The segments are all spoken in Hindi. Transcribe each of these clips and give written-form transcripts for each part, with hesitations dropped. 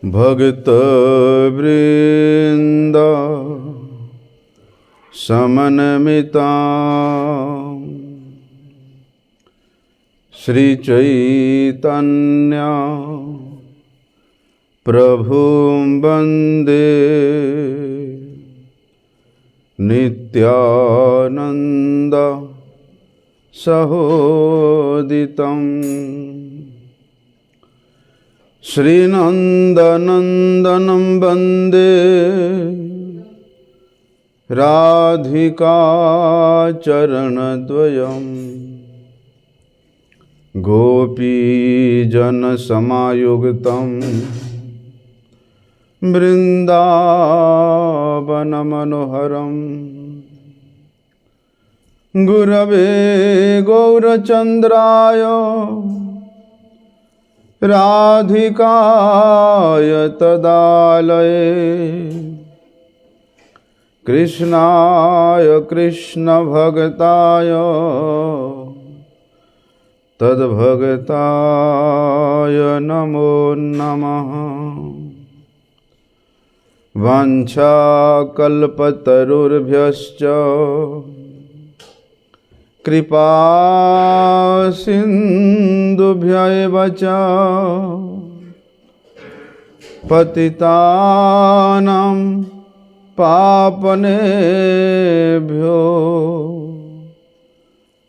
भक्त वृंद समन्विता श्री चैतन्य प्रभुं वंदे नित्यानंद सहोदितम् श्रीनंदनंदनं वंदे राधिका चरणद्वयम् गोपीजनसमायुक्तं वृन्दावनमनोहरम् गुरवे गौरचन्द्राय राधिकाय तदालये कृष्णाय कृष्णभक्ताय तद्भक्ताय नमो नमः। वाञ्छाकल्पतरुर्भ्यश्च कृपा सिन्धुभ्यैव च पतितानां पावनेभ्यो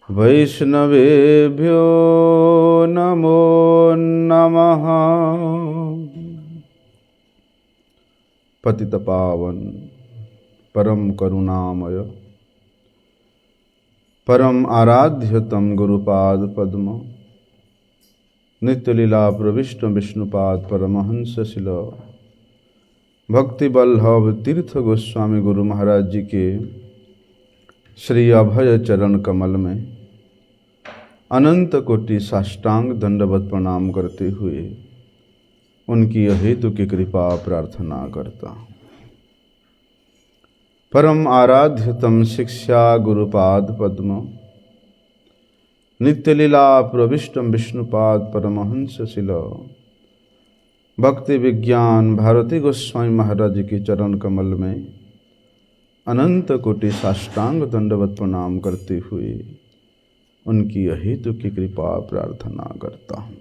वैष्णवेभ्यो नमो नमः। पतितपावन परम करुणामय परम आराध्यतम गुरुपाद पद्म नित्यलीला प्रविष्ट विष्णुपाद परमहंस शिल भक्ति वल्लभ तीर्थ गोस्वामी गुरु महाराज जी के श्री अभय चरण कमल में अनंत कोटि साष्टांग दंडवत प्रणाम करते हुए उनकी अहेतु की कृपा प्रार्थना करता हूँ। परम आराध्यतम शिक्षा गुरुपाद पद्म नित्यलीला प्रविष्टम विष्णुपाद परमहंस शिल भक्ति विज्ञान भारती गोस्वामी महाराज की चरण कमल में अनंत कोटि साष्टांग दंडवत प्रणाम करते हुए उनकी अहेतु की कृपा प्रार्थना करता हूँ।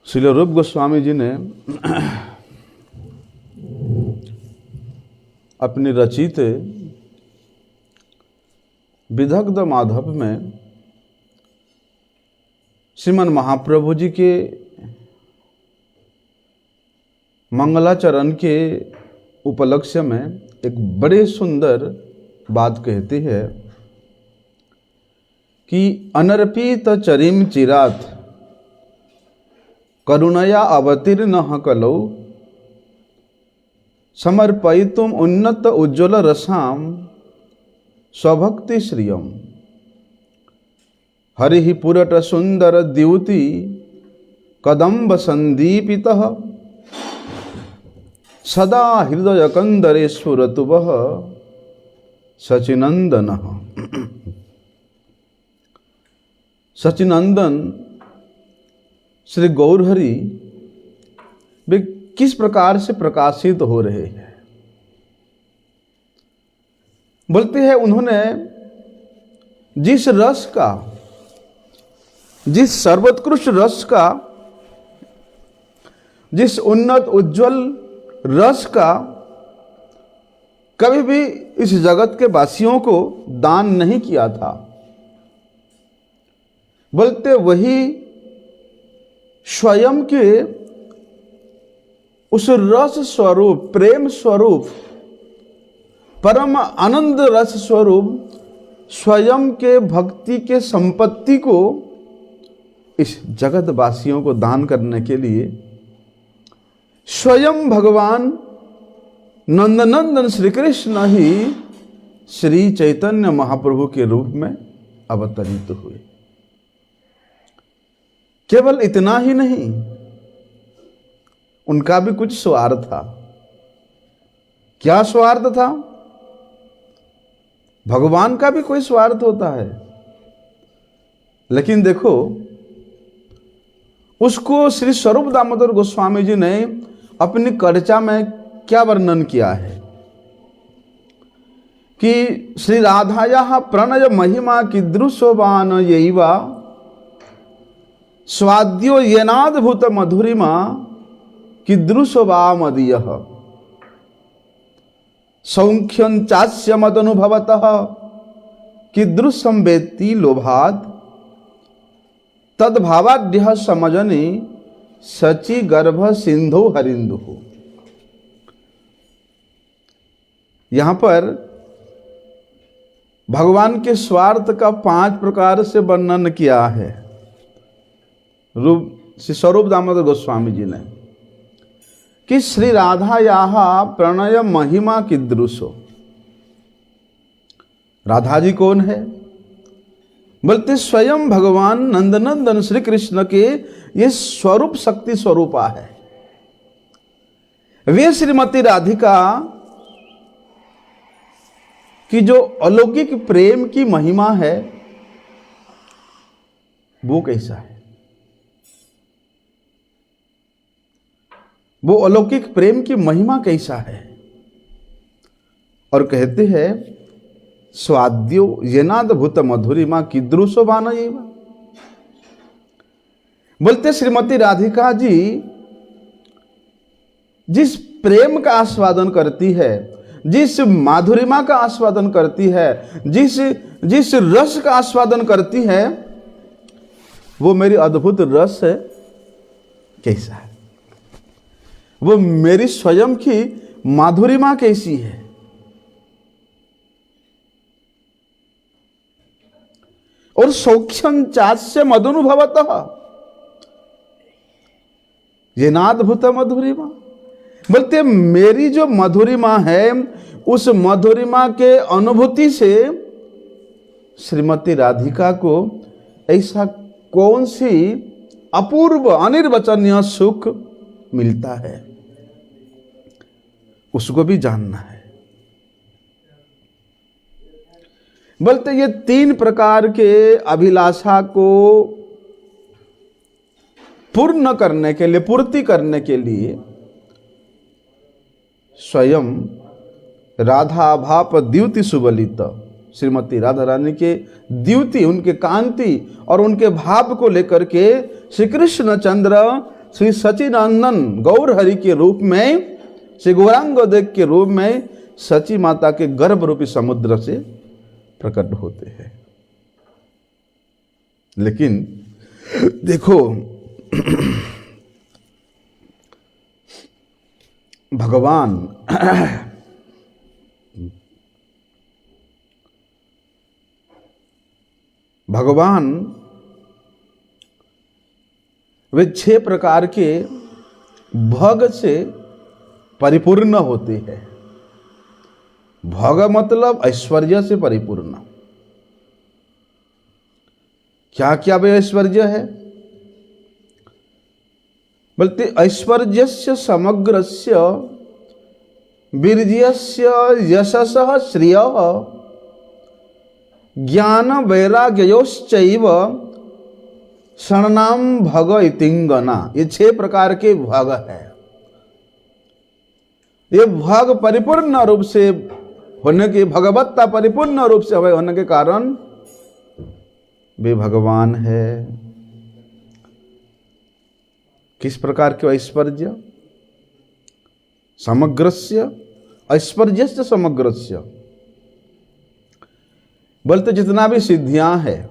श्रील रूप गोस्वामी जी ने अपनी रचित विदग्ध माधव में श्रीमन महाप्रभु जी के मंगलाचरण के उपलक्ष्य में एक बड़े सुंदर बात कहती है कि अनर्पित चरिम चिरात करुणया अवतीर्ण कलौ समर्पयितुम उन्नत उज्ज्वल रसाम स्वभक्ति श्रियम हरि पुरट सुंदर द्युति कदम्ब संदीपितः सदा हृदय कंदरे स्फुरतु वह सचिनंदनः। सचिनंदन श्री गौरहरि वे किस प्रकार से प्रकाशित हो रहे हैं। बोलते हैं उन्होंने जिस रस का, जिस सर्वोत्कृष्ट रस का, जिस उन्नत उज्जवल रस का कभी भी इस जगत के वासियों को दान नहीं किया था, बोलते वही स्वयं के उस रस स्वरूप, प्रेम स्वरूप, परम आनंद रस स्वरूप स्वयं के भक्ति के संपत्ति को इस जगत वासियों को दान करने के लिए स्वयं भगवान नंदनंदन श्री कृष्ण ही श्री चैतन्य महाप्रभु के रूप में अवतरित हुए। केवल इतना ही नहीं, उनका भी कुछ स्वार्थ था। क्या स्वार्थ था? भगवान का भी कोई स्वार्थ होता है, लेकिन देखो उसको श्री स्वरूप दामोदर गोस्वामी जी ने अपनी कर्चा में क्या वर्णन किया है कि श्री राधाया प्रणय महिमा कीदृशोबान यैवा स्वाद्यो येनाद्भुत मधुरिमा कीदृशोबा मदीयः सौख्यं चास्य मदनुभवतः कीदृशं वेत्ति लोभात् तद्भावाढ्यः समजनि सचि गर्भ सिंधु हरिंदु। यहां पर भगवान के स्वार्थ का 5 प्रकार से वर्णन किया है श्री स्वरूप दामोदर गोस्वामी जी ने कि श्री राधायाः प्रणय महिमा कीदृशो। राधा जी कौन है? बोलते स्वयं भगवान नंदनंदन श्री कृष्ण के ये स्वरूप शक्ति स्वरूपा है। वे श्रीमती राधिका की जो अलौकिक प्रेम की महिमा है वो कैसा है? वो अलौकिक प्रेम की महिमा कैसा है? और कहते हैं स्वाद्यो येनाद्भुत मधुरिमा कीदृशो बानयैव। बोलते श्रीमती राधिका जी जिस प्रेम का आस्वादन करती है, जिस माधुरिमा का आस्वादन करती है, जिस रस का आस्वादन करती है, वो मेरी अद्भुत रस है कैसा है? वो मेरी स्वयं की माधुरिमा कैसी है? और सौख्यं चास्य मदनुभवतः येनाद्भुत मधुरिमा। बोलते मेरी जो मधुरिमा है उस मधुरिमा के अनुभूति से श्रीमती राधिका को ऐसा कौन सी अपूर्व अनिर्वचनीय सुख मिलता है, उसको भी जानना है। बोलते ये 3 प्रकार के अभिलाषा को पूर्ण करने के लिए, पूर्ति करने के लिए स्वयं राधा भाप द्युति सुबलित श्रीमती राधा रानी के द्युति, उनके कांति और उनके भाव को लेकर के श्री कृष्ण चंद्र श्री सचिनंदन गौर हरि के रूप में, श्री गौरांग देव के रूप में सची माता के गर्भ रूपी समुद्र से प्रकट होते हैं। लेकिन देखो भगवान वे 6 प्रकार के भग से परिपूर्ण होते हैं। भग मतलब ऐश्वर्य से परिपूर्ण। क्या क्या वे ऐश्वर्य है? बोलते ऐश्वर्यस्य समग्रस्य वीर्यस्य यशसः श्रियः ज्ञान वैराग्योश्चैव शरणाम भग इतिंगना। ये 6 प्रकार के भग है। ये भग परिपूर्ण रूप से होने की, भगवत्ता परिपूर्ण रूप से होने के कारण वे भगवान है। किस प्रकार के ऐश्वर्य? समग्रस्य ऐश्वर्यस्य समग्रस्य। बोलते जितना भी सिद्धियां हैं,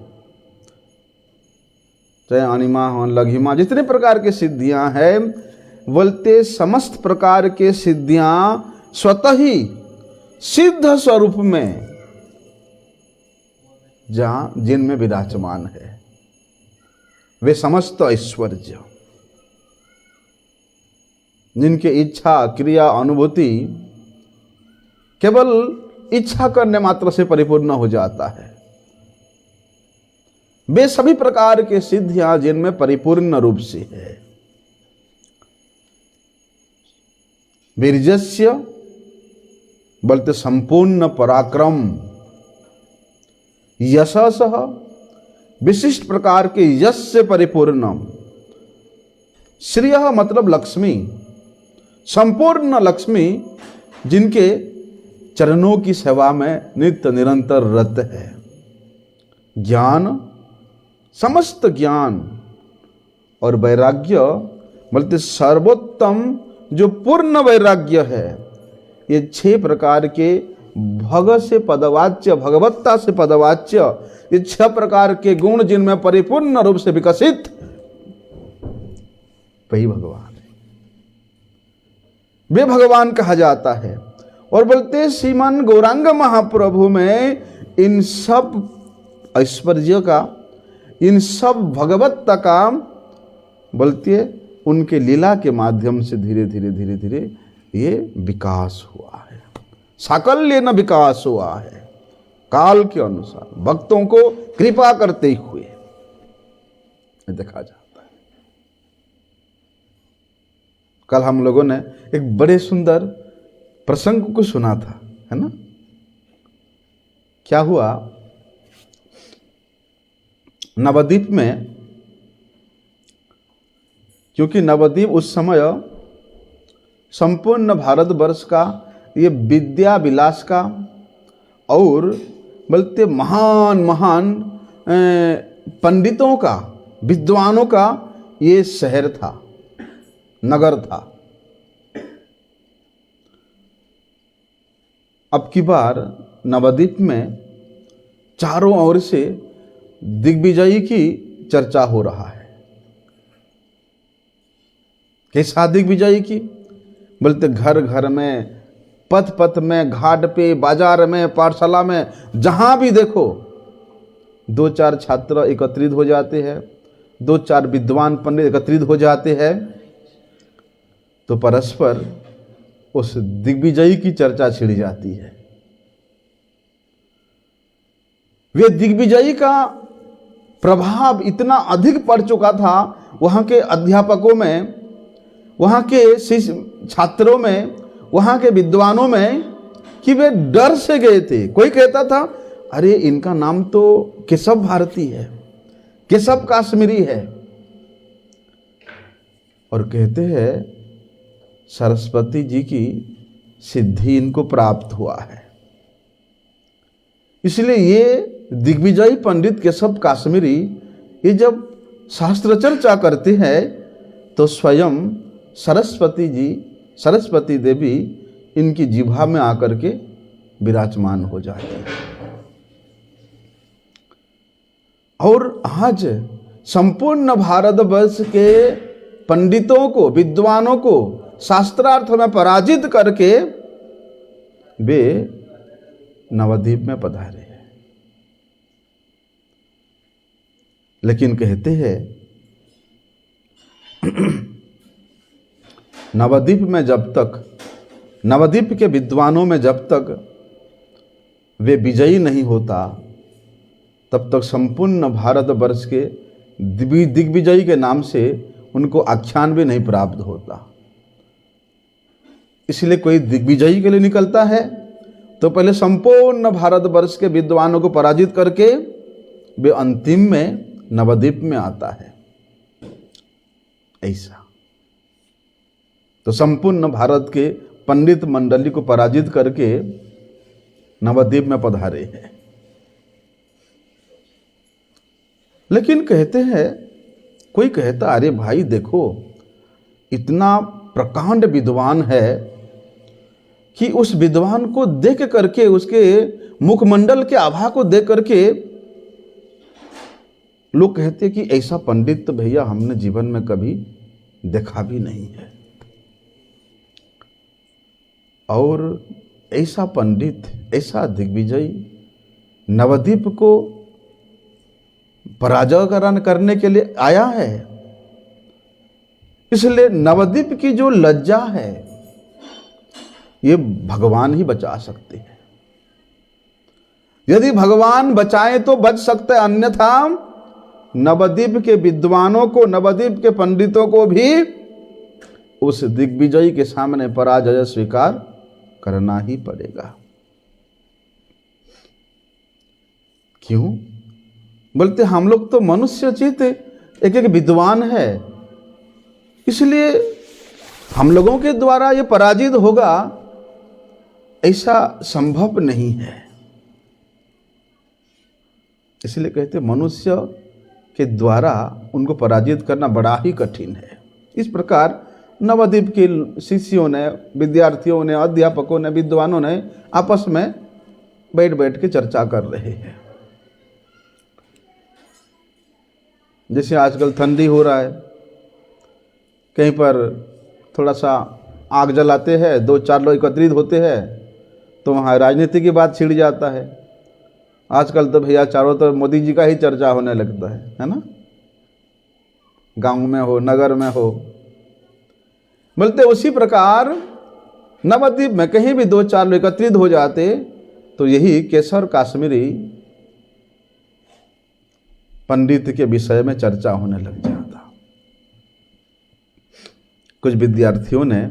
चाहे अणिमा हो, लघिमा, जितने प्रकार के सिद्धियां हैं, बोलते समस्त प्रकार के सिद्धियां स्वतः ही सिद्ध स्वरूप में जहां जिनमें विराजमान है, वे समस्त ऐश्वर्य, जिनके इच्छा क्रिया अनुभूति केवल इच्छा करने मात्र से परिपूर्ण हो जाता है, वे सभी प्रकार के सिद्धियां जिनमें परिपूर्ण रूप से है। वीर्यस्य बोलते संपूर्ण पराक्रम, यशसः विशिष्ट प्रकार के यश से परिपूर्ण, श्रियः मतलब लक्ष्मी, संपूर्ण लक्ष्मी जिनके चरणों की सेवा में नित्य निरंतर रत है। ज्ञान, समस्त ज्ञान और वैराग्य बोलते सर्वोत्तम जो पूर्ण वैराग्य है, ये 6 प्रकार के भग से पदवाच्य, भगवत्ता से पदवाच्य, ये 6 प्रकार के गुण जिनमें परिपूर्ण रूप से विकसित, वही भगवान है, वे भगवान कहा जाता है। और बोलते श्रीमान गौरांग महाप्रभु में इन सब ऐश्वर्य का, इन सब भगवत्ता का बोलते उनके लीला के माध्यम से धीरे धीरे धीरे धीरे ये विकास हुआ है, साकल्य न विकास हुआ है, काल के अनुसार भक्तों को कृपा करते हुए देखा जाता है। कल हम लोगों ने एक बड़े सुंदर प्रसंग को सुना था, है ना। क्या हुआ, नवद्वीप में, क्योंकि नवद्वीप उस समय संपूर्ण भारतवर्ष का ये विद्या विलास का और बोलते महान महान पंडितों का, विद्वानों का ये शहर था, नगर था। अब की बार नवद्वीप में चारों ओर से दिग्विजयी की चर्चा हो रहा है। कैसा दिग्विजयी की, बोलते घर घर में, पथ पथ में, घाट पे, बाजार में, पाठशाला में, जहां भी देखो 2-4 छात्र एकत्रित हो जाते हैं, 2-4 विद्वान पंडित एकत्रित हो जाते हैं, तो परस्पर उस दिग्विजयी की चर्चा छिड़ जाती है। वे दिग्विजयी का प्रभाव इतना अधिक पड़ चुका था वहां के अध्यापकों में, वहां के शिष्य छात्रों में, वहां के विद्वानों में, कि वे डर से गए थे। कोई कहता था अरे इनका नाम तो केशव भारती है, केशव काश्मीरी है, और कहते हैं सरस्वती जी की सिद्धि इनको प्राप्त हुआ है। इसलिए ये दिग्विजयी पंडित केशव काश्मीरी ये जब शास्त्र चर्चा करते हैं तो स्वयं सरस्वती जी, सरस्वती देवी इनकी जिह्वा में आकर के विराजमान हो जाते हैं। और आज संपूर्ण भारतवर्ष के पंडितों को, विद्वानों को शास्त्रार्थ में पराजित करके वे नवद्वीप में पधारे हैं। लेकिन कहते हैं नवद्वीप में जब तक, नवद्वीप के विद्वानों में जब तक वे विजयी नहीं होता, तब तक संपूर्ण भारतवर्ष के दिग्विजयी के नाम से उनको आख्यान भी नहीं प्राप्त होता। इसलिए कोई दिग्विजयी के लिए निकलता है तो पहले संपूर्ण भारतवर्ष के विद्वानों को पराजित करके वे अंतिम में नवद्वीप में आता है। ऐसा तो संपूर्ण भारत के पंडित मंडली को पराजित करके नवद्वीप में पधारे हैं। लेकिन कहते हैं, कोई कहता अरे भाई देखो इतना प्रकांड विद्वान है कि उस विद्वान को देख करके, उसके मुखमंडल के आभा को देख करके लोग कहते हैं कि ऐसा पंडित तो भैया हमने जीवन में कभी देखा भी नहीं है। और ऐसा पंडित, ऐसा दिग्विजयी नवद्वीप को पराजय करने के लिए आया है। इसलिए नवद्वीप की जो लज्जा है ये भगवान ही बचा सकते हैं। यदि भगवान बचाए तो बच सकते, अन्यथा नवद्वीप के विद्वानों को, नवद्वीप के पंडितों को भी उस दिग्विजयी के सामने पराजय स्वीकार करना ही पड़ेगा। क्यों? बोलते हम लोग तो मनुष्य चित्त एक एक विद्वान है, इसलिए हम लोगों के द्वारा ये पराजित होगा ऐसा संभव नहीं है। इसलिए कहते मनुष्य के द्वारा उनको पराजित करना बड़ा ही कठिन है। इस प्रकार नवद्वीप के शिष्यों ने, विद्यार्थियों ने, अध्यापकों ने, विद्वानों ने आपस में बैठ बैठ के चर्चा कर रहे हैं। जैसे आजकल ठंडी हो रहा है, कहीं पर थोड़ा सा आग जलाते हैं, 2-4 लोग एकत्रित होते हैं तो वहाँ राजनीति की बात छिड़ जाता है। आजकल तो भैया चारों तरफ मोदी जी का ही चर्चा होने लगता है ना, गांव में हो, नगर में हो। बोलते उसी प्रकार नवद्वीप में कहीं भी 2-4 लोग एकत्रित हो जाते तो यही केसर काश्मीरी पंडित के विषय में चर्चा होने लग जाता। कुछ विद्यार्थियों ने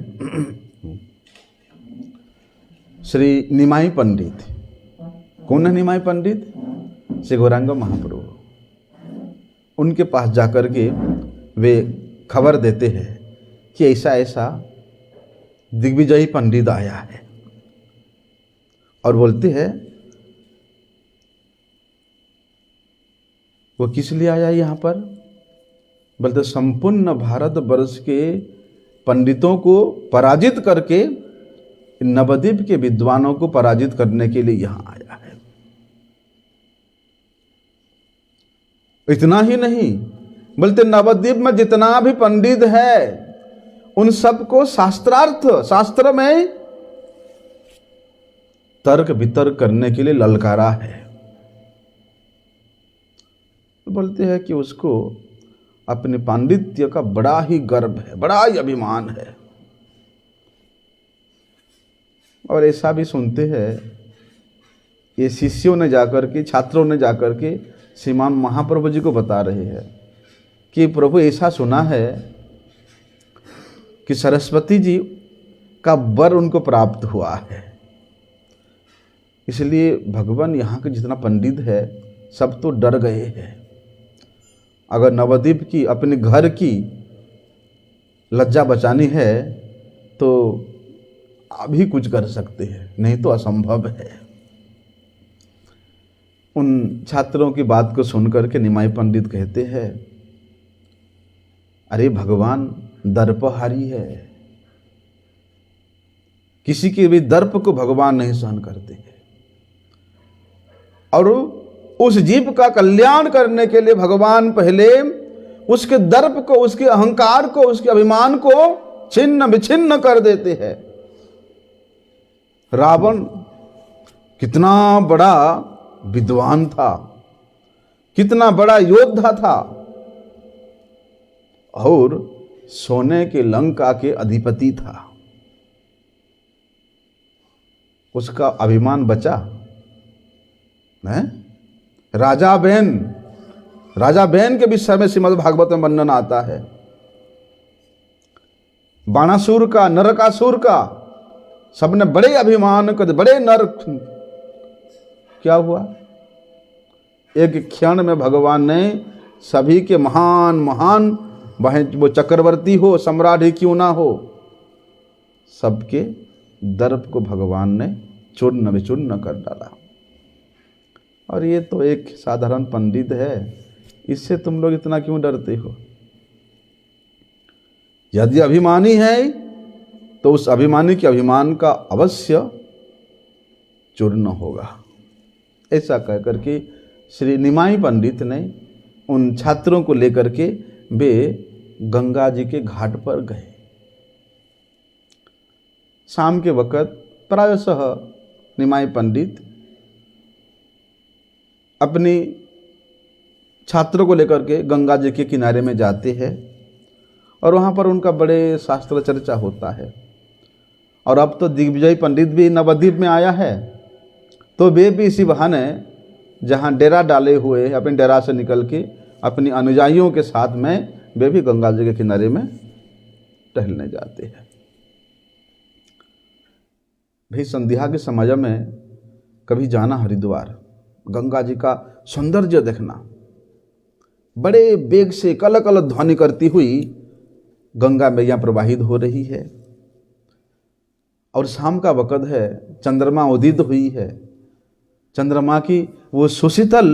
श्री निमाई पंडित, कौन है निमाई पंडित? श्री गौरांग महाप्रभु, उनके पास जाकर के वे खबर देते हैं कि ऐसा ऐसा दिग्विजयी पंडित आया है, और बोलते हैं वो किस लिए आया यहाँ पर? बोलते संपूर्ण भारत वर्ष के पंडितों को पराजित करके नवद्वीप के विद्वानों को पराजित करने के लिए यहाँ आया है। इतना ही नहीं, बोलते नवद्वीप में जितना भी पंडित है उन सबको शास्त्रार्थ, शास्त्र में तर्क वितर्क करने के लिए ललकारा है। बोलते हैं कि उसको अपने पांडित्य का बड़ा ही गर्व है, बड़ा ही अभिमान है। और ऐसा भी सुनते हैं, ये शिष्यों ने जाकर के, छात्रों ने जाकर के श्रीमान महाप्रभु जी को बता रहे हैं कि प्रभु ऐसा सुना है कि सरस्वती जी का वर उनको प्राप्त हुआ है, इसलिए भगवान यहाँ के जितना पंडित है सब तो डर गए हैं। अगर नवद्वीप की, अपने घर की लज्जा बचानी है तो अभी कुछ कर सकते हैं, नहीं तो असंभव है। उन छात्रों की बात को सुनकर के निमाई पंडित कहते हैं, अरे भगवान दर्पहारी है, किसी के भी दर्प को भगवान नहीं सहन करते हैं, और उस जीव का कल्याण करने के लिए भगवान पहले उसके दर्प को, उसके अहंकार को, उसके अभिमान को छिन्न विछिन्न कर देते हैं। रावण कितना बड़ा विद्वान था, कितना बड़ा योद्धा था, और सोने के लंका के अधिपति था। उसका अभिमान बचा है? राजा बेन के विषय में श्रीमद् भागवत में वर्णन आता है। बाणासुर का, नरकासुर का, सबने बड़े अभिमान कर, बड़े नर, क्या हुआ? एक क्षण में भगवान ने सभी के महान महान, वो चक्रवर्ती हो, सम्राट ही क्यों ना हो, सबके दर्प को भगवान ने चूर्ण विचूर्ण कर डाला। और ये तो एक साधारण पंडित है, इससे तुम लोग इतना क्यों डरते हो? यदि अभिमानी है तो उस अभिमानी के अभिमान का अवश्य चूर्ण होगा। ऐसा कहकर के श्री निमाई पंडित ने उन छात्रों को लेकर के वे गंगा जी के घाट पर गए। शाम के वक़्त प्रायशः निमाई पंडित अपनी छात्रों को लेकर के गंगा जी के किनारे में जाते हैं, और वहाँ पर उनका बड़े शास्त्र चर्चा होता है। और अब तो दिग्विजय पंडित भी नवद्वीप में आया है, तो वे भी इसी बहाने जहाँ डेरा डाले हुए, अपने डेरा से निकल के अपनी अनुयायियों के साथ में वे भी गंगा जी के किनारे में टहलने जाते हैं। भाई संध्या के समय में कभी जाना हरिद्वार, गंगा जी का सौंदर्य देखना, बड़े वेग से कल कल ध्वनि करती हुई गंगा मैया प्रवाहित हो रही है और शाम का वक़्त है, चंद्रमा उदित हुई है। चंद्रमा की वो सुशीतल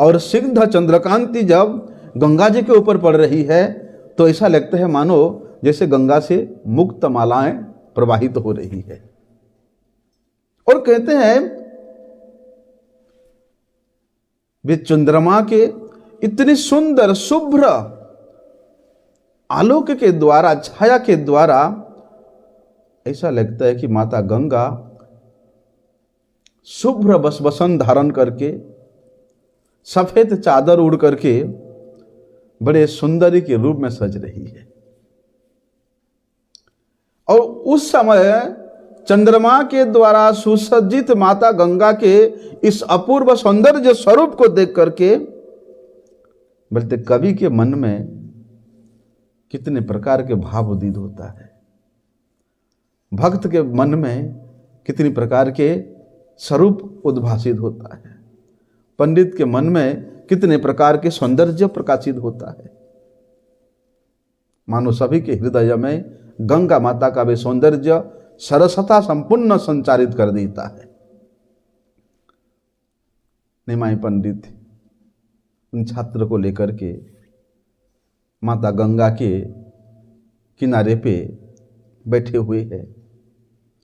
और सिग्ध चंद्रकांति जब गंगा जी के ऊपर पड़ रही है तो ऐसा लगता है मानो जैसे गंगा से मुक्त मालाएं प्रवाहित हो रही है। और कहते हैं वे चंद्रमा के इतनी सुंदर शुभ्र आलोक के द्वारा, छाया के द्वारा ऐसा लगता है कि माता गंगा शुभ्र वसन धारण करके, सफेद चादर उड़ करके बड़े सुंदरी के रूप में सज रही है। और उस समय चंद्रमा के द्वारा सुसज्जित माता गंगा के इस अपूर्व सौंदर्य स्वरूप को देख करके बोलते कवि के मन में कितने प्रकार के भाव उदित होता है, भक्त के मन में कितनी प्रकार के स्वरूप उद्भासित होता है, पंडित के मन में कितने प्रकार के सौंदर्य प्रकाशित होता है। मानो सभी के हृदय में गंगा माता का वे सौंदर्य सरसता संपूर्ण संचारित कर देता है। निमाई पंडित उन छात्र को लेकर के माता गंगा के किनारे पे बैठे हुए हैं।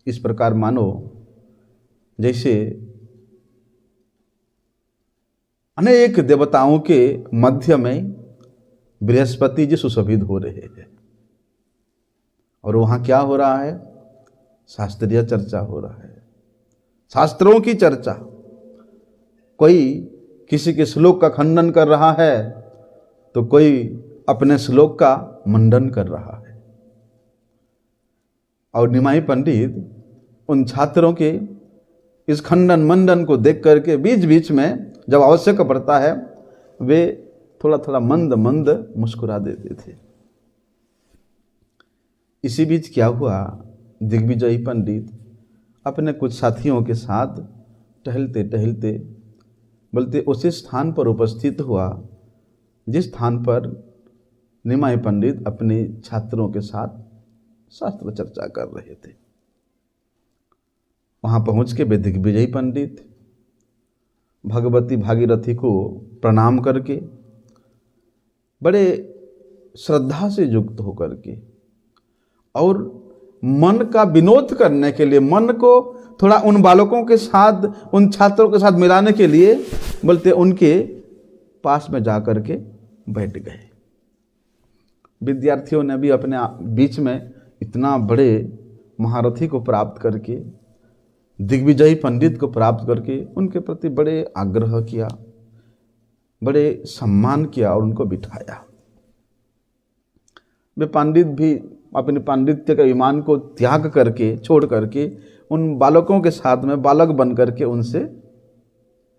इस प्रकार मानो जैसे अनेक देवताओं के मध्य में बृहस्पति जी सुशोभित हो रहे हैं। और वहां क्या हो रहा है? शास्त्रीय चर्चा हो रहा है, शास्त्रों की चर्चा। कोई किसी के श्लोक का खंडन कर रहा है तो कोई अपने श्लोक का मंडन कर रहा है। और निमाई पंडित उन छात्रों के इस खंडन मंडन को देख करके बीच बीच में जब आवश्यक पड़ता है वे थोड़ा थोड़ा मंद मंद मुस्कुरा देते थे। इसी बीच क्या हुआ, दिग्विजयी पंडित अपने कुछ साथियों के साथ टहलते टहलते बोलते उसी स्थान पर उपस्थित हुआ जिस स्थान पर निमाई पंडित अपने छात्रों के साथ शास्त्र चर्चा कर रहे थे। वहां पहुंच के वे दिग्विजयी पंडित भगवती भागीरथी को प्रणाम करके बड़े श्रद्धा से युक्त होकर के और मन का विनोद करने के लिए, मन को थोड़ा उन बालकों के साथ, उन छात्रों के साथ मिलाने के लिए बोलते उनके पास में जाकर के बैठ गए। विद्यार्थियों ने भी अपने बीच में इतना बड़े महारथी को प्राप्त करके, दिग्विजयी पंडित को प्राप्त करके उनके प्रति बड़े आग्रह किया, बड़े सम्मान किया और उनको बिठाया। वे पंडित भी अपने पांडित्य के ईमान को त्याग करके, छोड़ करके उन बालकों के साथ में बालक बन करके उनसे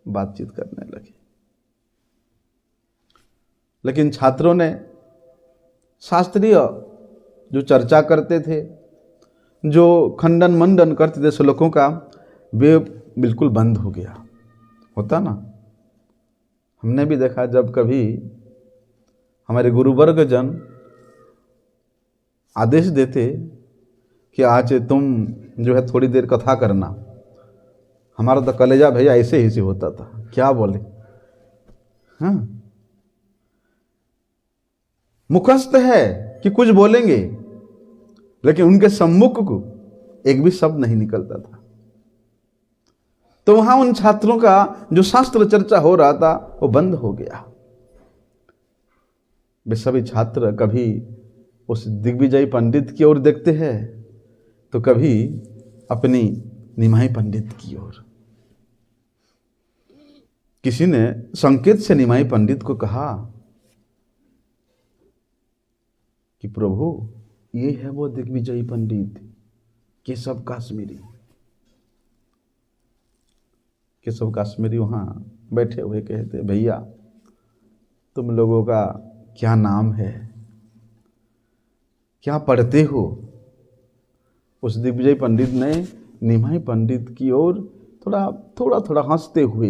बातचीत करने लगे। लेकिन छात्रों ने शास्त्रीय जो चर्चा करते थे, जो खंडन मंडन करते थे श्लोकों का, वे बिल्कुल बंद हो गया। होता ना, हमने भी देखा जब कभी हमारे गुरुवर्ग जन आदेश देते कि आज तुम जो है थोड़ी देर कथा करना, हमारा तो कलेजा भैया ऐसे ही से होता था, क्या बोले। हाँ, मुखस्त है कि कुछ बोलेंगे लेकिन उनके सम्मुख को एक भी शब्द नहीं निकलता था। तो वहां उन छात्रों का जो शास्त्र चर्चा हो रहा था वो बंद हो गया। वे सभी छात्र कभी उस दिग्विजयी पंडित की ओर देखते हैं तो कभी अपनी निमाई पंडित की ओर। किसी ने संकेत से निमाई पंडित को कहा कि प्रभु, ये है वो दिग्विजयी पंडित केशव काश्मीरी। केशव काश्मीरी वहां बैठे हुए कहते, भैया तुम लोगों का क्या नाम है, क्या पढ़ते हो? उस दिग्विजय पंडित ने निमाई पंडित की ओर थोड़ा हंसते हुए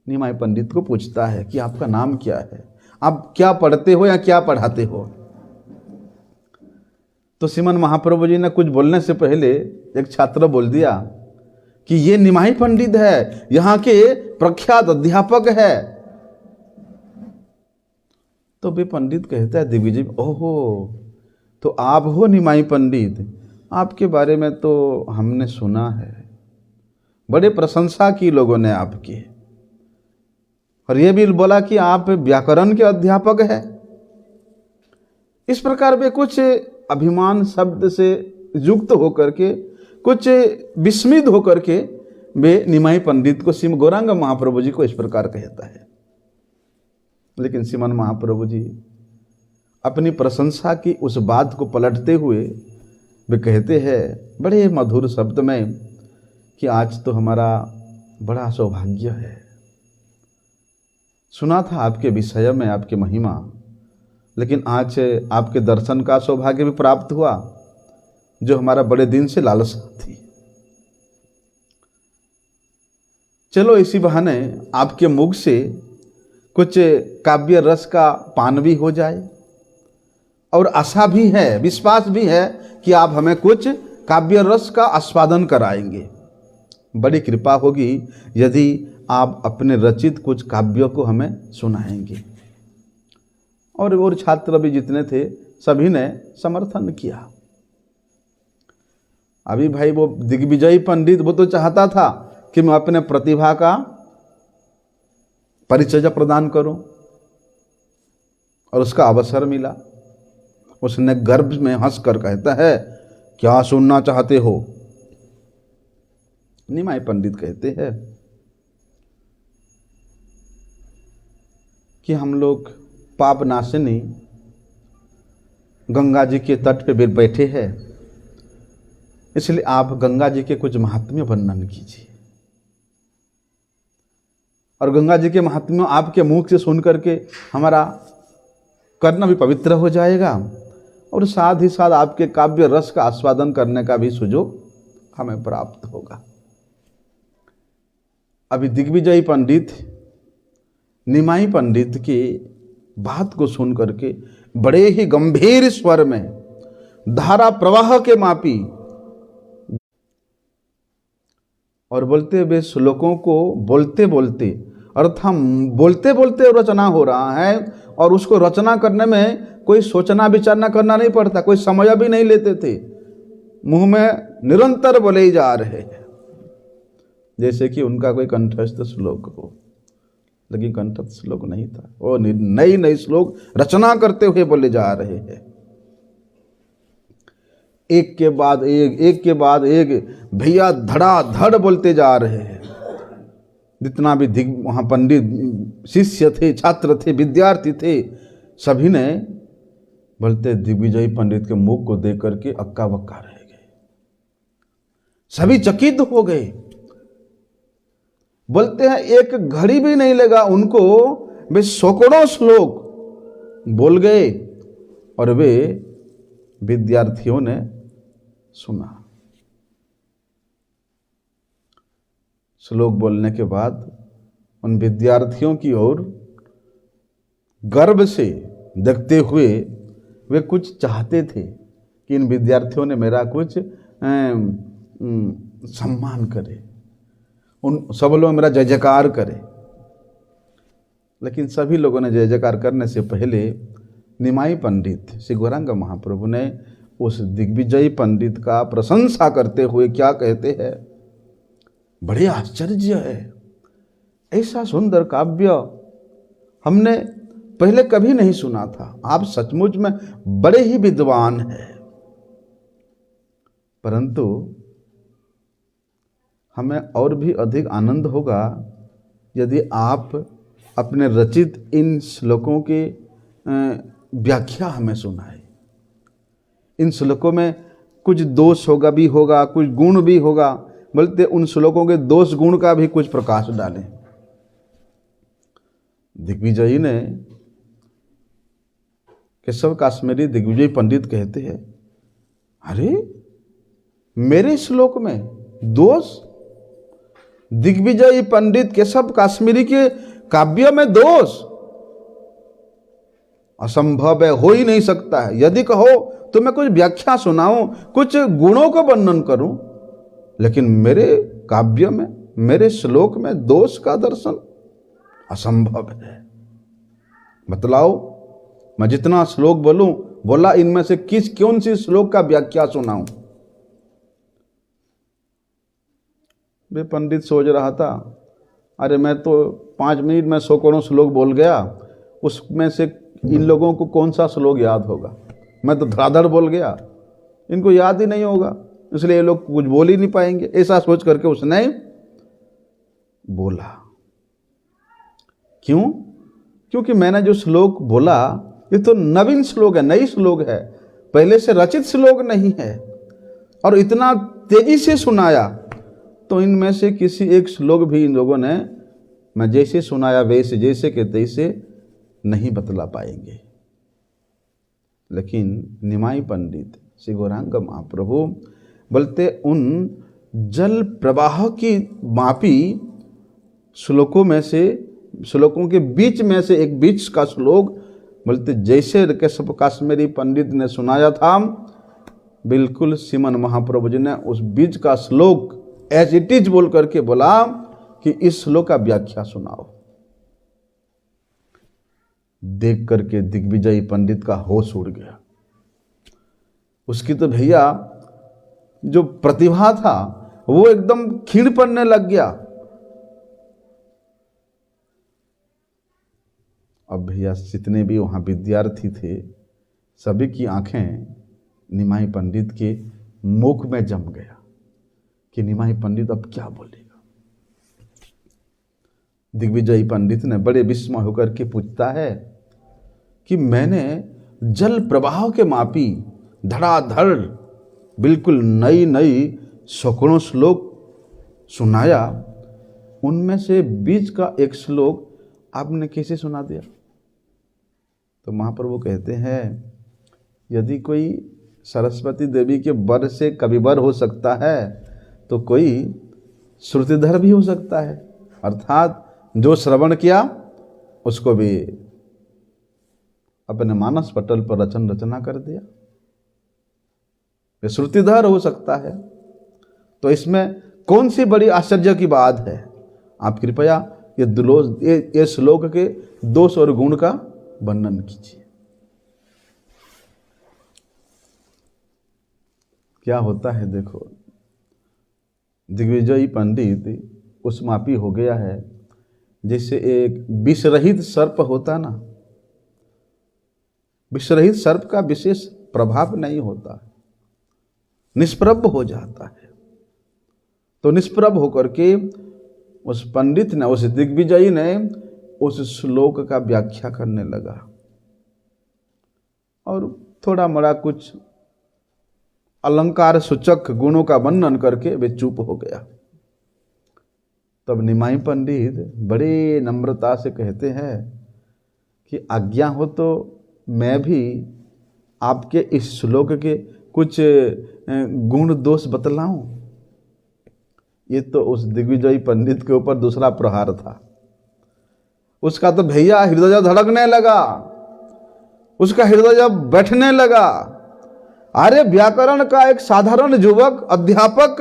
निमाई पंडित को पूछता है कि आपका नाम क्या है, आप क्या पढ़ते हो या क्या पढ़ाते हो? तो श्रीमन महाप्रभु जी ने कुछ बोलने से पहले एक छात्र बोल दिया कि ये निमाई पंडित है, यहाँ के प्रख्यात अध्यापक है। तो वे पंडित कहता है दिग्विजय, ओहो तो आप हो निमाई पंडित, आपके बारे में तो हमने सुना है, बड़े प्रशंसा की लोगों ने आपकी, और ये भी बोला कि आप व्याकरण के अध्यापक हैं। इस प्रकार वे कुछ अभिमान शब्द से युक्त होकर के, कुछ विस्मित होकर के वे निमाई पंडित को श्रीमद् गौरांग महाप्रभु जी को इस प्रकार कहता है। लेकिन श्रीमन महाप्रभु जी अपनी प्रशंसा की उस बात को पलटते हुए वे कहते हैं बड़े मधुर शब्द में कि आज तो हमारा बड़ा सौभाग्य है, सुना था आपके विषय में आपकी महिमा, लेकिन आज आपके दर्शन का सौभाग्य भी प्राप्त हुआ जो हमारा बड़े दिन से लालसा थी। चलो इसी बहाने आपके मुख से कुछ काव्य रस का पान भी हो जाए, और आशा भी है, विश्वास भी है कि आप हमें कुछ काव्य रस का आस्वादन कराएंगे। बड़ी कृपा होगी यदि आप अपने रचित कुछ काव्यों को हमें सुनाएंगे। और छात्र भी जितने थे सभी ने समर्थन किया। अभी भाई वो दिग्विजय पंडित वो तो चाहता था कि मैं अपने प्रतिभा का परिचय प्रदान करूं, और उसका अवसर मिला। उसने गर्भ में हंसकर कहता है, क्या सुनना चाहते हो? निमाई पंडित कहते हैं कि हम लोग पाप नाशिनी गंगा जी के तट पे बैठे हैं, इसलिए आप गंगा जी के कुछ महात्म्य वर्णन कीजिए। और गंगा जी के महात्म्य आपके मुख से सुन करके हमारा कर्म भी पवित्र हो जाएगा, और साथ ही साथ आपके काव्य रस का आस्वादन करने का भी सुयोग हमें प्राप्त होगा। अभी दिग्विजय पंडित निमाई पंडित की बात को सुन करके बड़े ही गंभीर स्वर में, धारा प्रवाह के मापी, और बोलते हुए श्लोकों को बोलते बोलते, अर्थात बोलते बोलते रचना हो रहा है, और उसको रचना करने में कोई सोचना विचारना करना नहीं पड़ता, कोई समय भी नहीं लेते थे, मुंह में निरंतर बोले ही जा रहे हैं, जैसे कि उनका कोई कंठस्थ श्लोक हो। लेकिन कंठस्थ श्लोक नहीं था, वो नई नई श्लोक रचना करते हुए बोले जा रहे हैं, एक के बाद एक भैया धड़ाधड़ बोलते जा रहे हैं। जितना भी वहाँ पंडित शिष्य थे, छात्र थे, विद्यार्थी थे, सभी ने बोलते दिग्विजय पंडित के मुख को देख करके अक्का बक्का रह गए, सभी चकित हो गए। बोलते हैं एक घड़ी भी नहीं लगा उनको, वे सैकड़ों श्लोक बोल गए, और वे विद्यार्थियों ने सुना। श्लोक बोलने के बाद उन विद्यार्थियों की ओर गर्व से देखते हुए वे कुछ चाहते थे कि इन विद्यार्थियों ने मेरा कुछ सम्मान करे, उन सब लोग मेरा जय जयकार करे। लेकिन सभी लोगों ने जय जयकार करने से पहले निमाई पंडित श्री गौरांग महाप्रभु ने उस दिग्विजय पंडित का प्रशंसा करते हुए क्या कहते हैं, बड़े आश्चर्य है, ऐसा सुंदर काव्य हमने पहले कभी नहीं सुना था, आप सचमुच में बड़े ही विद्वान हैं। परंतु हमें और भी अधिक आनंद होगा यदि आप अपने रचित इन श्लोकों की व्याख्या हमें सुनाए। इन श्लोकों में कुछ दोष होगा भी होगा, कुछ गुण भी होगा, बोलते उन श्लोकों के दोष गुण का भी कुछ प्रकाश डालें। दिग्विजयी ने केशव काश्मीरी दिग्विजय पंडित कहते हैं, अरे मेरे श्लोक में दोष? दिग्विजय पंडित केशव काश्मीरी के काव्य में दोष? असंभव है, हो ही नहीं सकता है। यदि कहो तो मैं कुछ व्याख्या सुनाऊं, कुछ गुणों को वर्णन करूं, लेकिन मेरे काव्य में, मेरे श्लोक में दोष का दर्शन असंभव है। बतलाओ, मैं जितना श्लोक बोलूं, बोला इनमें से कौन सी श्लोक का व्याख्या सुनाऊं। वे पंडित सोच रहा था, अरे मैं तो 5 मिनट में 100 श्लोक बोल गया, उसमें से इन लोगों को कौन सा श्लोक याद होगा। मैं तो धड़ाधड़ बोल गया, इनको याद ही नहीं होगा, इसलिए ये लोग कुछ बोल ही नहीं पाएंगे। ऐसा सोच करके उसने बोला। क्यों? क्योंकि मैंने जो श्लोक बोला ये तो नवीन श्लोक है, नई श्लोक है, पहले से रचित श्लोक नहीं है, और इतना तेजी से सुनाया, तो इनमें से किसी एक श्लोक भी इन लोगों ने मैं जैसे सुनाया वैसे, जैसे के तैसे नहीं बतला पाएंगे। लेकिन निमाई पंडित श्री गौरांग महाप्रभु बोलते, उन जल प्रवाह की मापी श्लोकों में से, श्लोकों के बीच में से एक बीच का श्लोक बोलते, जैसे केशव काश्मीरी पंडित ने सुनाया था, बिल्कुल श्रीमन महाप्रभु जी ने उस बीच का श्लोक एज इट इज बोल करके बोला कि इस श्लोक का व्याख्या सुनाओ। देख करके दिग्विजयी पंडित का होश उड़ गया। उसकी तो भैया जो प्रतिभा था वो एकदम क्षीण पड़ने लग गया। अब भैया जितने भी वहां विद्यार्थी थे, सभी की आंखें निमाई पंडित के मुख में जम गया कि निमाई पंडित अब क्या बोलेगा। दिग्विजयी पंडित ने बड़े विस्मय होकर के पूछता है कि मैंने जल प्रवाह के मापी धड़ाधड़ बिल्कुल नई नई 100 श्लोक सुनाया, उनमें से बीच का एक श्लोक आपने कैसे सुना दिया। तो महाप्रभु कहते हैं, यदि कोई सरस्वती देवी के वर से कविवर हो सकता है तो कोई श्रुतिधर भी हो सकता है, अर्थात जो श्रवण किया उसको भी अपने मानस पटल पर रचना कर दिया, ये श्रुतिधर हो सकता है। तो इसमें कौन सी बड़ी आश्चर्य की बात है। आप कृपया ये श्लोक के दोष और गुण का वर्णन कीजिए। क्या होता है देखो, दिग्विजयी पंडित उस मापी हो गया है जैसे एक विषरहित सर्प होता ना, विषरहित सर्प का विशेष प्रभाव नहीं होता, निष्प्रभ हो जाता है। तो निष्प्रभ होकर के उस पंडित ने, उस दिग्विजयी ने उस श्लोक का व्याख्या करने लगा और थोड़ा मोड़ा कुछ अलंकार सूचक गुणों का वर्णन करके वे चुप हो गया। तब निमाई पंडित बड़े नम्रता से कहते हैं कि आज्ञा हो तो मैं भी आपके इस श्लोक के कुछ गुण दोष बतलाऊं। ये तो उस दिग्विजयी पंडित के ऊपर दूसरा प्रहार था। उसका तो भैया हृदय धड़कने लगा, उसका हृदय बैठने लगा। अरे व्याकरण का एक साधारण युवक अध्यापक,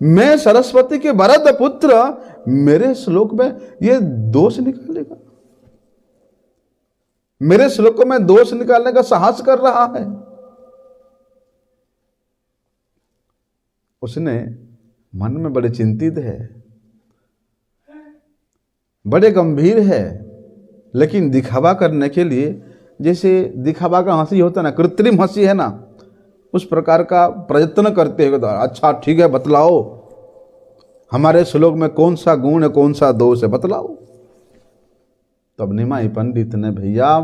मैं सरस्वती के वरद पुत्र, मेरे श्लोक में ये दोष निकालेगा, मेरे श्लोक में दोष निकालने का साहस कर रहा है। उसने मन में बड़े चिंतित है, बड़े गंभीर है, लेकिन दिखावा करने के लिए, जैसे दिखावा का हंसी होता है ना, कृत्रिम हंसी है ना, उस प्रकार का प्रयत्न करते हुए, अच्छा ठीक है बतलाओ, हमारे श्लोक में कौन सा गुण है, कौन सा दोष है, बतलाओ। तब निमाई पंडित ने भैया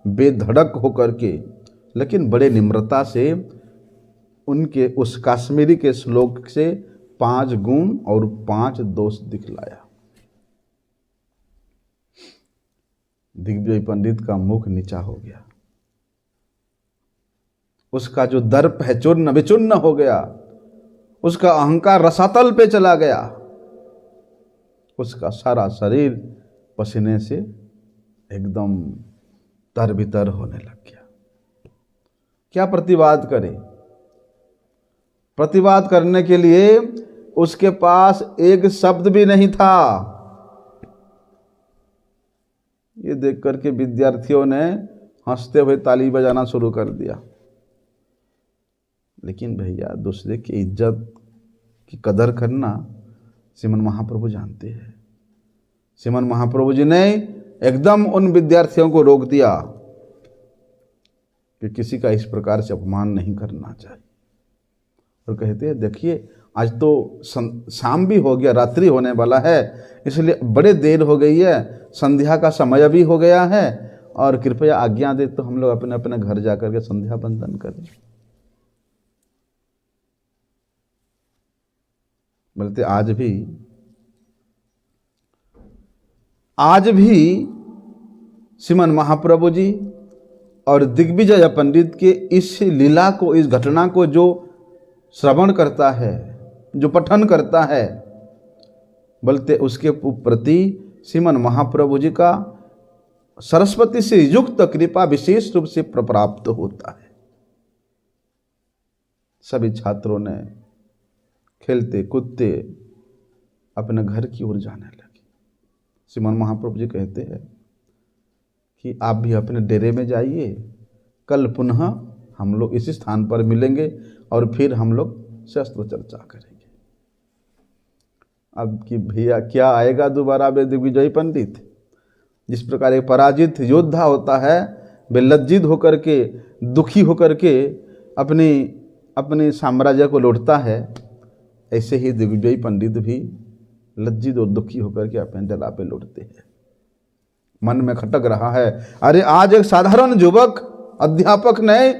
बेधड़क होकर के, लेकिन बड़े निम्रता से उनके उस काश्मीरी के श्लोक से 5 गुण और 5 दोष दिखलाया। दिग्विजय पंडित का मुख नीचा हो गया, उसका जो दर्प है चूर्ण विचूर्ण हो गया, उसका अहंकार रसातल पे चला गया, उसका सारा शरीर पसीने से एकदम तर बितर होने लग गया। क्या प्रतिवाद करे? प्रतिवाद करने के लिए उसके पास एक शब्द भी नहीं था। ये देख करके विद्यार्थियों ने हंसते हुए ताली बजाना शुरू कर दिया। लेकिन भैया, दूसरे की इज्जत की कदर करना श्रीमन महाप्रभु जानते हैं। श्रीमन महाप्रभु जी ने एकदम उन विद्यार्थियों को रोक दिया कि किसी का इस प्रकार से अपमान नहीं करना चाहिए। और कहते हैं, देखिए आज तो शाम भी हो गया, रात्रि होने वाला है, इसलिए बड़े देर हो गई है, संध्या का समय भी हो गया है, और कृपया आज्ञा दे तो हम लोग अपने अपने घर जाकर के संध्या बंदन करें। बोलते आज भी श्रीमन महाप्रभु जी और दिग्विजय पंडित के इस लीला को, इस घटना को जो श्रवण करता है, जो पठन करता है, बोलते उसके प्रति श्रीमन महाप्रभु जी का सरस्वती से युक्त कृपा विशेष रूप से प्राप्त होता है। सभी छात्रों ने खेलते कूदते अपने घर की ओर जाने लगे। श्रीमन महाप्रभु जी कहते हैं कि आप भी अपने डेरे में जाइए, कल पुनः हम लोग इसी स्थान पर मिलेंगे और फिर हम लोग शास्त्र चर्चा करेंगे। अब कि भैया क्या आएगा दोबारा वे दिग्विजय पंडित? जिस प्रकार एक पराजित योद्धा होता है, वे लज्जित होकर के, दुखी होकर के अपने साम्राज्य को लौटता है, ऐसे ही दिग्विजय पंडित भी लज्जित और दुखी होकर के अपने जला पे लौटते हैं। मन में खटक रहा है, अरे आज एक साधारण युवक अध्यापक ने,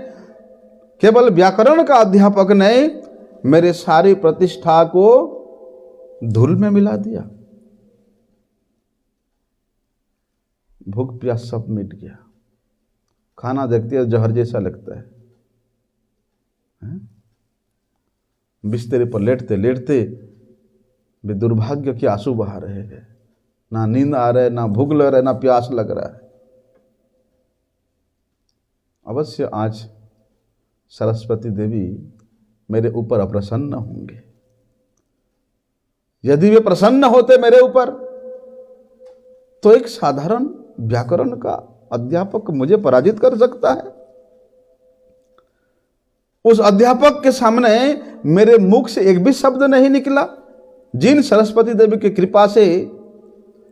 केवल व्याकरण का अध्यापक ने मेरे सारी प्रतिष्ठा को धूल में मिला दिया। भूख प्यास सब मिट गया, खाना देखते हैं जहर जैसा लगता है। बिस्तर पर लेटते लेटते वे दुर्भाग्य के आंसू बहा रहे हैं। ना नींद आ रहा है, ना भूख लग रहा है, ना प्यास लग रहा है। अवश्य आज सरस्वती देवी मेरे ऊपर अप्रसन्न होंगे। यदि वे प्रसन्न होते मेरे ऊपर, तो एक साधारण व्याकरण का अध्यापक मुझे पराजित कर सकता है। उस अध्यापक के सामने मेरे मुख से एक भी शब्द नहीं निकला। जिन सरस्वती देवी की कृपा से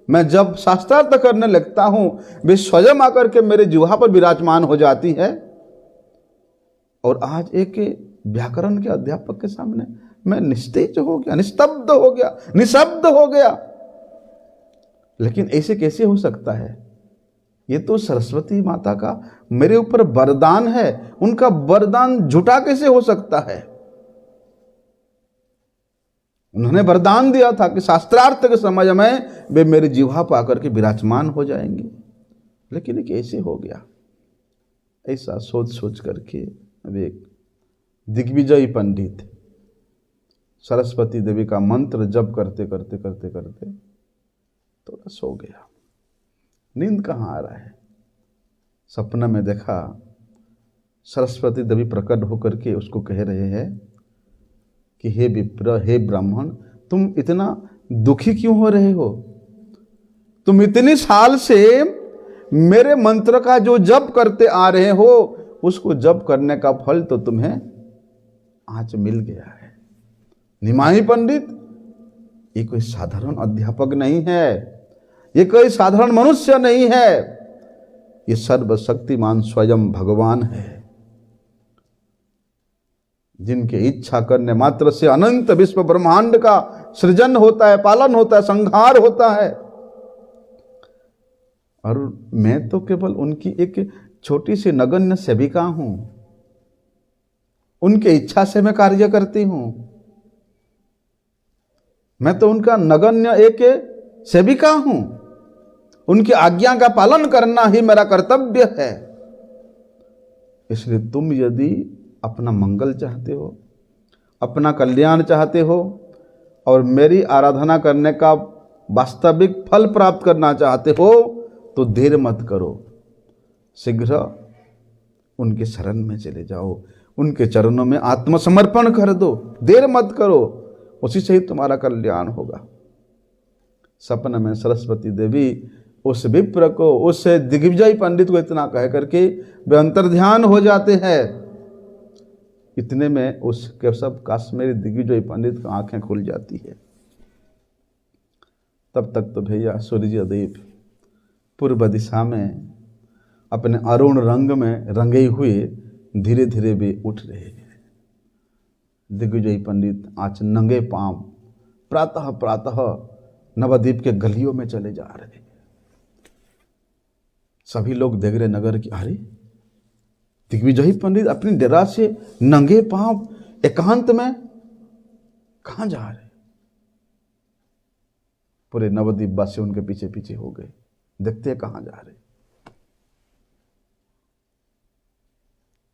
मैं जब शास्त्रार्थ करने लगता हूं, वे स्वयं आकर के मेरे जिह्वा पर विराजमान हो जाती है। और आज एक व्याकरण के अध्यापक के सामने मैं निस्तेज हो गया, निस्तब्ध हो गया, निशब्द हो गया। लेकिन ऐसे कैसे हो सकता है? ये तो सरस्वती माता का मेरे ऊपर वरदान है। उनका वरदान झूठा कैसे हो सकता है? उन्होंने वरदान दिया था कि शास्त्रार्थ के समय में वे मेरे जिह्वा पर आकर के विराजमान हो जाएंगे। लेकिन ये कैसे हो गया? ऐसा सोच सोच करके वे दिग्विजय पंडित सरस्वती देवी का मंत्र जप करते करते करते करते थोड़ा सो गया। नींद कहाँ आ रहा है? सपना में देखा सरस्वती देवी प्रकट होकर के उसको कह रहे हैं कि हे विप्र, हे ब्राह्मण, तुम इतना दुखी क्यों हो रहे हो? तुम इतनी साल से मेरे मंत्र का जो जप करते आ रहे हो, उसको जप करने का फल तो तुम्हें आज मिल गया है। निमाही पंडित ये कोई साधारण अध्यापक नहीं है, ये कोई साधारण मनुष्य नहीं है, ये सर्वशक्तिमान स्वयं भगवान है, जिनके इच्छा करने मात्र से अनंत विश्व ब्रह्मांड का सृजन होता है, पालन होता है, संहार होता है। और मैं तो केवल उनकी एक छोटी सी नगण्य सेविका हूं। उनके इच्छा से मैं कार्य करती हूं। मैं तो उनका नगण्य एक सेविका हूं। उनकी आज्ञा का पालन करना ही मेरा कर्तव्य है। इसलिए तुम यदि अपना मंगल चाहते हो, अपना कल्याण चाहते हो और मेरी आराधना करने का वास्तविक फल प्राप्त करना चाहते हो, तो देर मत करो। शीघ्र उनके शरण में चले जाओ, उनके चरणों में आत्मसमर्पण कर दो, देर मत करो, उसी से ही तुम्हारा कल्याण होगा। सपन में सरस्वती देवी उस विप्र को, उस दिग्विजय पंडित को इतना कह करके वे अंतर्ध्यान हो जाते हैं। इतने में उस केशव काश्मीरी दिग्विजय पंडित की आंखें खुल जाती है। तब तक तो भैया सूर्य देव पूर्व दिशा में अपने अरुण रंग में रंगे हुए धीरे धीरे वे उठ रहे हैं। दिग्विजय पंडित आज नंगे पांव प्रातः प्रातः नवद्वीप के गलियों में चले जा रहे हैं। सभी लोग देख रहे नगर की, अरे दिग्विजय पंडित अपनी डेरा से नंगे पांव एकांत में कहां जा रहे? पूरे नवद्वीप वासी उनके पीछे पीछे हो गए, देखते कहां जा रहे।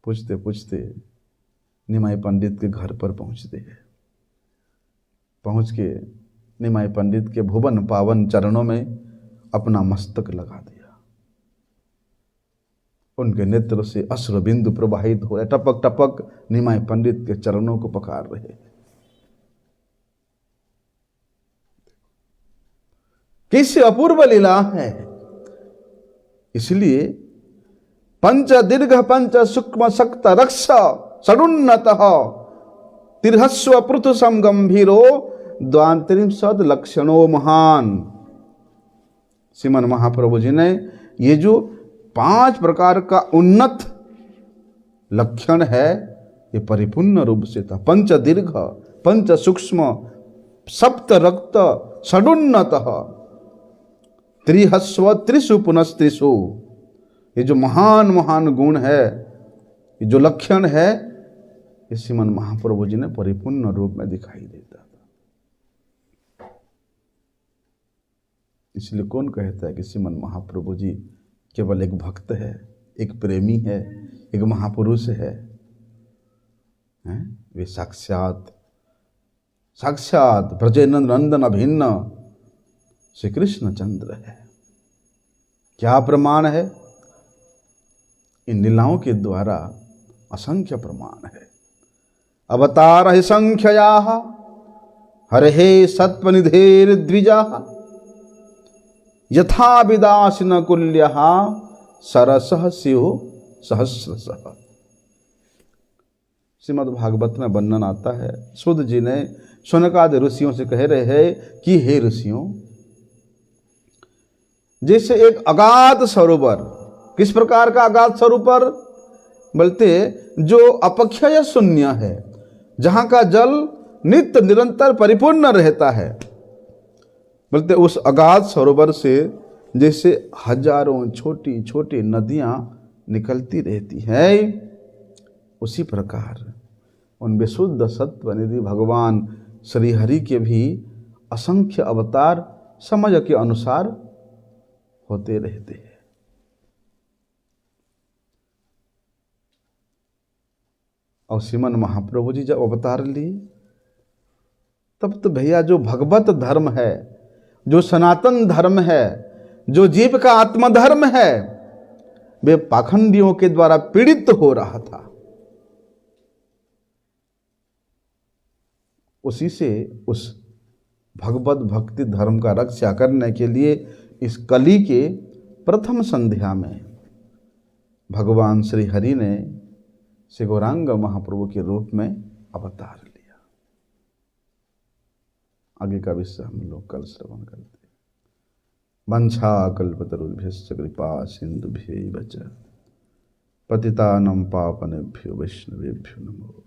पूछते पूछते निमाई पंडित के घर पर पहुंचते हैं। पहुंच के निमाई पंडित के भुवन पावन चरणों में अपना मस्तक लगा दिया। उनके नेत्र से अश्रु बिंदु प्रवाहित हो रहे, टपक टपक निमाई पंडित के चरणों को पखार रहे। कैसी अपूर्व लीला है। इसलिए पंच दीर्घ पंच सूक्ष्म शक्त रक्ष षडुन्नत तिरहस्व पृथु सम गंभीरो द्वांतरिंशद लक्षणों महान। श्रीमन महाप्रभु जी ने ये जो 5 प्रकार का उन्नत लक्षण है ये परिपूर्ण रूप से था। पंच दीर्घ पंच सूक्ष्म सप्त रक्त षडुन्नत त्रिहस्व त्रिषु पुनस्त्रिषु, ये जो महान महान गुण है, ये जो लक्षण है, ये श्रीमन महाप्रभु जी ने परिपूर्ण रूप में दिखाई देता था। इसलिए कौन कहता है कि श्रीमन महाप्रभु जी केवल एक भक्त है, एक प्रेमी है, एक महापुरुष है? वे साक्षात साक्षात ब्रजेंद्र नंदन अभिन्न श्री कृष्ण चंद्र है। क्या प्रमाण है? इन लीलाओं के द्वारा असंख्य प्रमाण है। अवतार ही संख्यया हरे सत्वनिधेर द्विजा यथा विदासिन कुल्य सरसः स्युः सहस्रशः। श्रीमद् भागवत में वर्णन आता है, सुध जी ने शौनकादि ऋषियों से कह रहे हैं कि हे ऋषियों, जैसे एक अगाध सरोवर, किस प्रकार का अगाध सरोवर? बोलते जो अपक्षय शून्य है, जहां का जल नित्य निरंतर परिपूर्ण रहता है। बोलते उस अगाध सरोवर से जैसे हजारों छोटी छोटी नदियां निकलती रहती है, उसी प्रकार उन विशुद्ध सत्व निधि भगवान श्री हरि के भी असंख्य अवतार समझ के अनुसार होते रहते हैं। और श्रीमन महाप्रभु जी जब अवतार लिए, तब तो भैया जो भगवत धर्म है, जो सनातन धर्म है, जो जीव का आत्मधर्म है, वे पाखंडियों के द्वारा पीड़ित हो रहा था। उसी से उस भगवत भक्ति धर्म का रक्षा करने के लिए इस कली के प्रथम संध्या में भगवान श्री हरि ने श्री गौरांग महाप्रभु के रूप में अवतार लिया। आगे का विषय हम लोग कल श्रवण करते हैं। वंशा कल्पतरुभ्यश्च कृपा सिंधुभ्यैव च पतितानां पावनेभ्यो वैष्णवेभ्यो नमो।